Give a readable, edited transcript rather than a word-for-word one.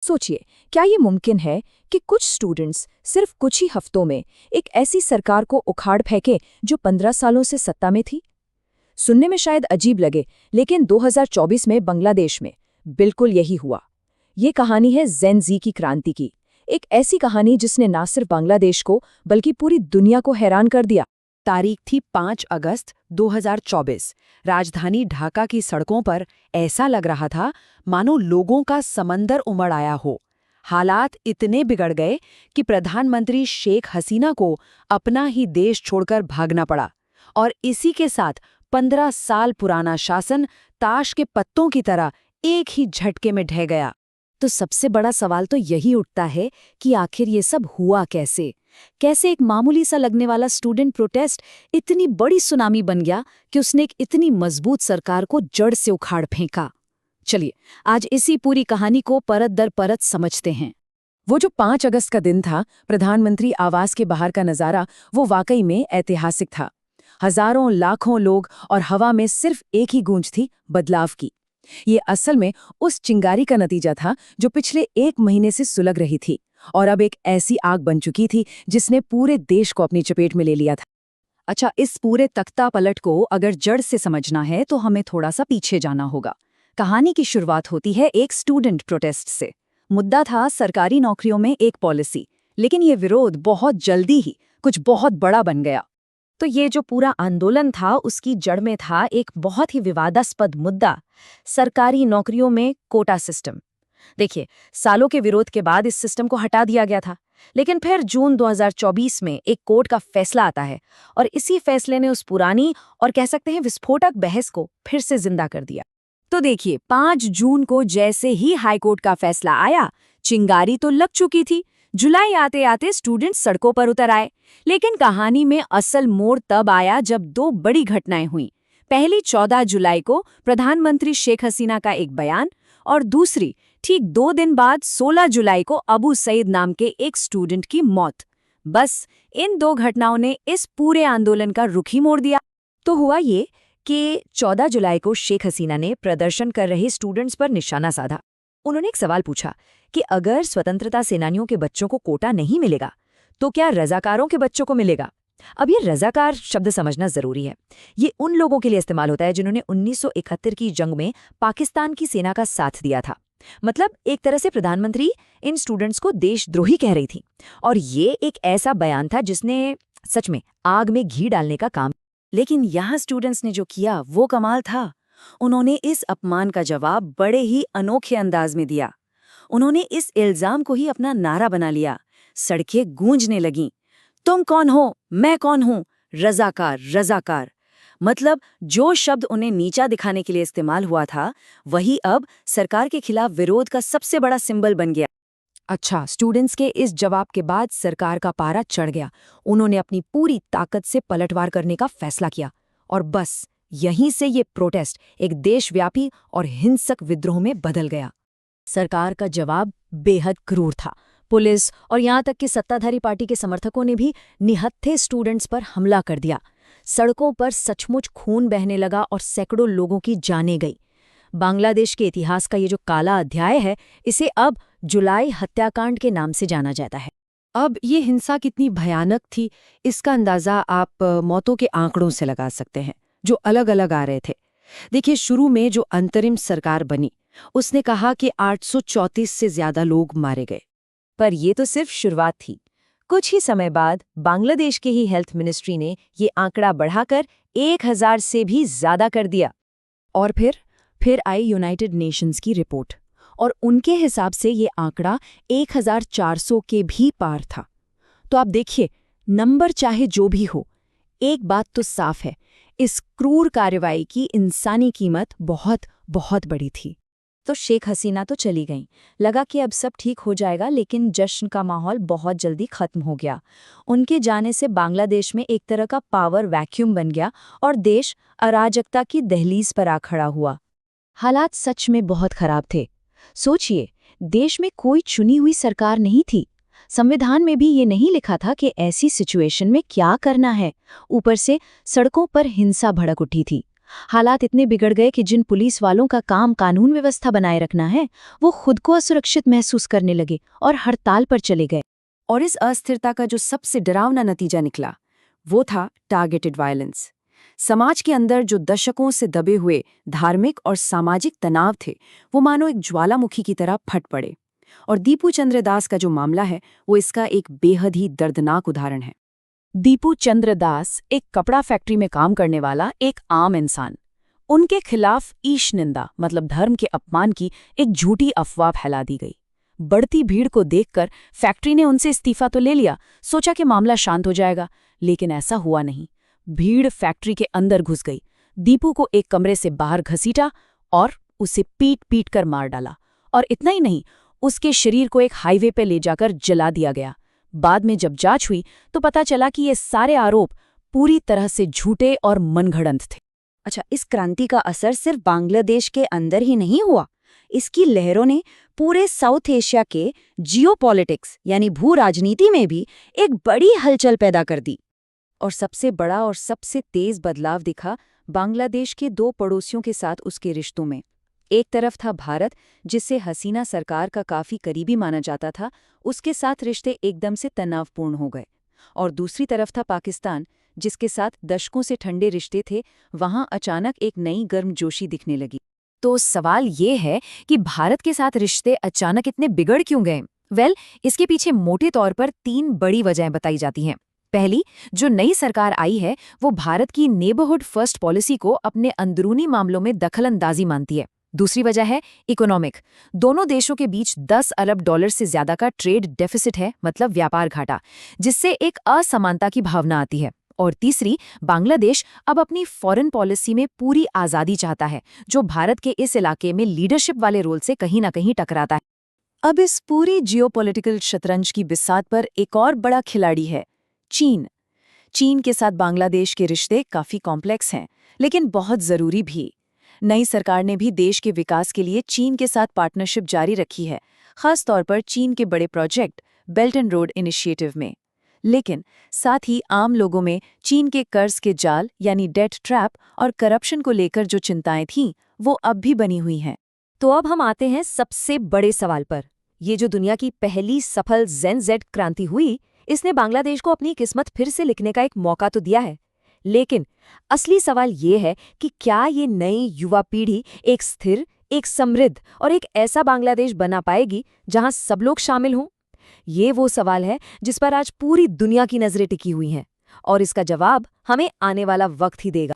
सोचिए, क्या ये मुमकिन है कि कुछ स्टूडेंट्स सिर्फ कुछ ही हफ्तों में एक ऐसी सरकार को उखाड़ फेंके जो 15 सालों से सत्ता में थी? सुनने में शायद अजीब लगे, लेकिन 2024 में बांग्लादेश में बिल्कुल यही हुआ। ये कहानी है जेन ज़ी की क्रांति की, एक ऐसी कहानी जिसने ना सिर्फ बांग्लादेश को बल्कि पूरी दुनिया को हैरान कर दिया। तारीख थी 5 अगस्त 2024। राजधानी ढाका की सड़कों पर ऐसा लग रहा था मानो लोगों का समंदर उमड़ आया हो। हालात इतने बिगड़ गए कि प्रधानमंत्री शेख हसीना को अपना ही देश छोड़कर भागना पड़ा, और इसी के साथ 15 साल पुराना शासन ताश के पत्तों की तरह एक ही झटके में ढह गया। तो सबसे बड़ा सवाल तो यही उठता है कि आखिर ये सब हुआ कैसे? कैसे एक मामूली सा लगने वाला स्टूडेंट प्रोटेस्ट इतनी बड़ी सुनामी बन गया कि उसने एक इतनी मजबूत सरकार को जड़ से उखाड़ फेंका? चलिए, आज इसी पूरी कहानी को परत दर परत समझते हैं। वो जो 5 अगस्त का दिन था, प्रधानमंत्री आवास के बाहर का नज़ारा, वो वाकई में ऐतिहासिक था। हजारों लाखों लोग और हवा में सिर्फ एक ही गूंज थी, बदलाव की। ये असल में उस चिंगारी का नतीजा था जो पिछले 1 महीने से सुलग रही थी और अब एक ऐसी आग बन चुकी थी जिसने पूरे देश को अपनी चपेट में ले लिया था। अच्छा, इस पूरे तख्ता पलट को अगर जड़ से समझना है तो हमें थोड़ा सा पीछे जाना होगा। कहानी की शुरुआत होती है एक स्टूडेंट प्रोटेस्ट से। मुद्दा था सरकारी नौकरियों में एक पॉलिसी, लेकिन ये विरोध बहुत जल्दी ही कुछ बहुत बड़ा बन गया। तो ये जो पूरा आंदोलन था उसकी जड़ में था एक बहुत ही विवादास्पद मुद्दा, सरकारी नौकरियों में कोटा सिस्टम। देखिए, सालों के विरोध के बाद इस सिस्टम को हटा दिया गया था, लेकिन फिर जून 2024 में एक कोर्ट का फैसला आता है और इसी फैसले ने उस पुरानी और कह सकते हैं विस्फोटक बहस को फिर से जिंदा कर दिया। तो देखिए, 5 जून को जैसे ही हाईकोर्ट का फैसला आया, चिंगारी तो लग चुकी थी। जुलाई आते आते स्टूडेंट सड़कों पर उतर आए, लेकिन कहानी में असल मोड़ तब आया जब 2 बड़ी घटनाएं हुईं। पहली 14 जुलाई को प्रधानमंत्री शेख हसीना का एक बयान, और दूसरी ठीक 2 दिन बाद 16 जुलाई को अबू सईद नाम के एक स्टूडेंट की मौत। बस इन 2 घटनाओं ने इस पूरे आंदोलन का रुख ही मोड़ दिया। तो हुआ ये कि 14 जुलाई को शेख हसीना ने प्रदर्शन कर रहे स्टूडेंट्स पर निशाना साधा। उन्होंने एक सवाल पूछा कि अगर स्वतंत्रता सेनानियों के बच्चों को कोटा नहीं मिलेगा तो क्या रजाकारों के बच्चों को मिलेगा? अब ये रजाकार शब्द समझना जरूरी है। ये उन लोगों के लिए इस्तेमाल होता है जिन्होंने 1971 की जंग में पाकिस्तान की सेना का साथ दिया था। मतलब एक तरह से प्रधानमंत्री इन स्टूडेंट्स को देशद्रोही कह रही थी, और ये एक ऐसा बयान था जिसने सच में आग में घी डालने का काम। लेकिन यहाँ स्टूडेंट्स ने जो किया वो कमाल था। उन्होंने इस अपमान का जवाब बड़े ही अनोखे अंदाज में दिया। उन्होंने इस इल्जाम को ही अपना नारा बना लिया। सड़कें गूंजने लगीं, तुम कौन हो, मैं कौन हूं, रजाकार रजाकार। मतलब जो शब्द उन्हें नीचा दिखाने के लिए इस्तेमाल हुआ था, वही अब सरकार के खिलाफ विरोध का सबसे बड़ा सिंबल बन गया। अच्छा, स्टूडेंट्स के इस जवाब के बाद सरकार का पारा चढ़ गया। उन्होंने अपनी पूरी ताकत से पलटवार करने का फैसला किया, और बस यहीं से ये प्रोटेस्ट एक देशव्यापी और हिंसक विद्रोह में बदल गया। सरकार का जवाब बेहद क्रूर था। पुलिस और यहाँ तक कि सत्ताधारी पार्टी के समर्थकों ने भी निहत्थे स्टूडेंट्स पर हमला कर दिया। सड़कों पर सचमुच खून बहने लगा और सैकड़ों लोगों की जानें गई। बांग्लादेश के इतिहास का ये जो काला अध्याय है, इसे अब जुलाई हत्याकांड के नाम से जाना जाता है। अब ये हिंसा कितनी भयानक थी, इसका अंदाजा आप मौतों के आंकड़ों से लगा सकते हैं जो अलग अलग आ रहे थे। देखिए, शुरू में जो अंतरिम सरकार बनी उसने कहा कि 834 से ज्यादा लोग मारे गए। पर ये तो सिर्फ शुरुआत थी। कुछ ही समय बाद बांग्लादेश के ही हेल्थ मिनिस्ट्री ने ये आंकड़ा बढ़ाकर 1000 से भी ज्यादा कर दिया। और फिर आई यूनाइटेड नेशंस की रिपोर्ट, और उनके हिसाब से ये आंकड़ा 1400 के भी पार था। तो आप देखिए, नंबर चाहे जो भी हो, एक बात तो साफ है, इस क्रूर कार्रवाई की इंसानी कीमत बहुत बहुत बड़ी थी। तो शेख हसीना तो चली गईं। लगा कि अब सब ठीक हो जाएगा, लेकिन जश्न का माहौल बहुत जल्दी खत्म हो गया। उनके जाने से बांग्लादेश में एक तरह का पावर वैक्यूम बन गया और देश अराजकता की दहलीज पर आ खड़ा हुआ। हालात सच में बहुत खराब थे। सोचिए, देश में कोई चुनी हुई सरकार नहीं थी। संविधान में भी ये नहीं लिखा था कि ऐसी सिचुएशन में क्या करना है। ऊपर से सड़कों पर हिंसा भड़क उठी थी। हालात इतने बिगड़ गए कि जिन पुलिस वालों का काम कानून व्यवस्था बनाए रखना है, वो खुद को असुरक्षित महसूस करने लगे और हड़ताल पर चले गए। और इस अस्थिरता का जो सबसे डरावना नतीजा निकला, वो था टारगेटेड वायलेंस। समाज के अंदर जो दशकों से दबे हुए धार्मिक और सामाजिक तनाव थे, वो मानो एक ज्वालामुखी की तरह फट पड़े। और दीपू चंद्र दास का जो मामला है, वो इसका एक बेहद ही दर्दनाक उदाहरण है। दीपू चंद्र दास एक कपड़ा फैक्ट्री में काम करने वाला एक आम इंसान। उनके खिलाफ ईश निंदा मतलब धर्म के अपमान की एक झूठी अफवाह फैला दी गई। बढ़ती भीड़ को देखकर फैक्ट्री ने उनसे इस्तीफा तो ले लिया, सोचा कि मामला शांत हो जाएगा, लेकिन ऐसा हुआ नहीं। भीड़ फैक्ट्री के अंदर घुस गई, दीपू को एक कमरे से बाहर घसीटा और उसे पीट पीट कर मार डाला। और इतना ही नहीं, उसके शरीर को एक हाईवे पे ले जाकर जला दिया गया। बाद में जब जांच हुई तो पता चला कि ये सारे आरोप पूरी तरह से झूठे और मनगढ़ंत थे। अच्छा, इस क्रांति का असर सिर्फ बांग्लादेश के अंदर ही नहीं हुआ, इसकी लहरों ने पूरे साउथ एशिया के जियोपॉलिटिक्स यानी भू राजनीति में भी एक बड़ी हलचल पैदा कर दी। और सबसे बड़ा और सबसे तेज बदलाव दिखा बांग्लादेश के दो पड़ोसियों के साथ उसके रिश्तों में। एक तरफ था भारत, जिससे हसीना सरकार का काफी करीबी माना जाता था, उसके साथ रिश्ते एकदम से तनावपूर्ण हो गए। और दूसरी तरफ था पाकिस्तान, जिसके साथ दशकों से ठंडे रिश्ते थे, वहां अचानक एक नई गर्मजोशी दिखने लगी। तो सवाल ये है कि भारत के साथ रिश्ते अचानक इतने बिगड़ क्यों गए? इसके पीछे मोटे तौर पर 3 बड़ी वजहें बताई जाती हैं। पहली, जो नई सरकार आई है, वो भारत की नेबरहुड फर्स्ट पॉलिसी को अपने अंदरूनी मामलों में दखलंदाजी मानती है। दूसरी वजह है इकोनॉमिक। दोनों देशों के बीच $10 अरब से ज्यादा का ट्रेड डेफिसिट है, मतलब व्यापार घाटा, जिससे एक असमानता की भावना आती है। और तीसरी, बांग्लादेश अब अपनी फॉरेन पॉलिसी में पूरी आज़ादी चाहता है, जो भारत के इस इलाके में लीडरशिप वाले रोल से कहीं ना कहीं टकराता है। अब इस पूरी जियोपॉलिटिकल शतरंज की बिसात पर एक और बड़ा खिलाड़ी है, चीन। चीन के साथ बांग्लादेश के रिश्ते काफी कॉम्प्लेक्स हैं, लेकिन बहुत जरूरी भी। नई सरकार ने भी देश के विकास के लिए चीन के साथ पार्टनरशिप जारी रखी है, खास तौर पर चीन के बड़े project belt and road initiative में। लेकिन साथ ही आम लोगों में चीन के कर्ज के जाल यानी डेट ट्रैप और करप्शन को लेकर जो चिंताएं थीं, वो अब भी बनी हुई हैं। तो अब हम आते हैं सबसे बड़े सवाल पर। ये जो दुनिया की पहली सफल जेन जेड क्रांति हुई, इसने बांग्लादेश को अपनी किस्मत फिर से लिखने का एक मौका तो दिया है, लेकिन असली सवाल ये है कि क्या ये नई युवा पीढ़ी एक स्थिर, एक समृद्ध और एक ऐसा बांग्लादेश बना पाएगी जहां सब लोग शामिल हों? ये वो सवाल है जिस पर आज पूरी दुनिया की नजरें टिकी हुई हैं, और इसका जवाब हमें आने वाला वक्त ही देगा।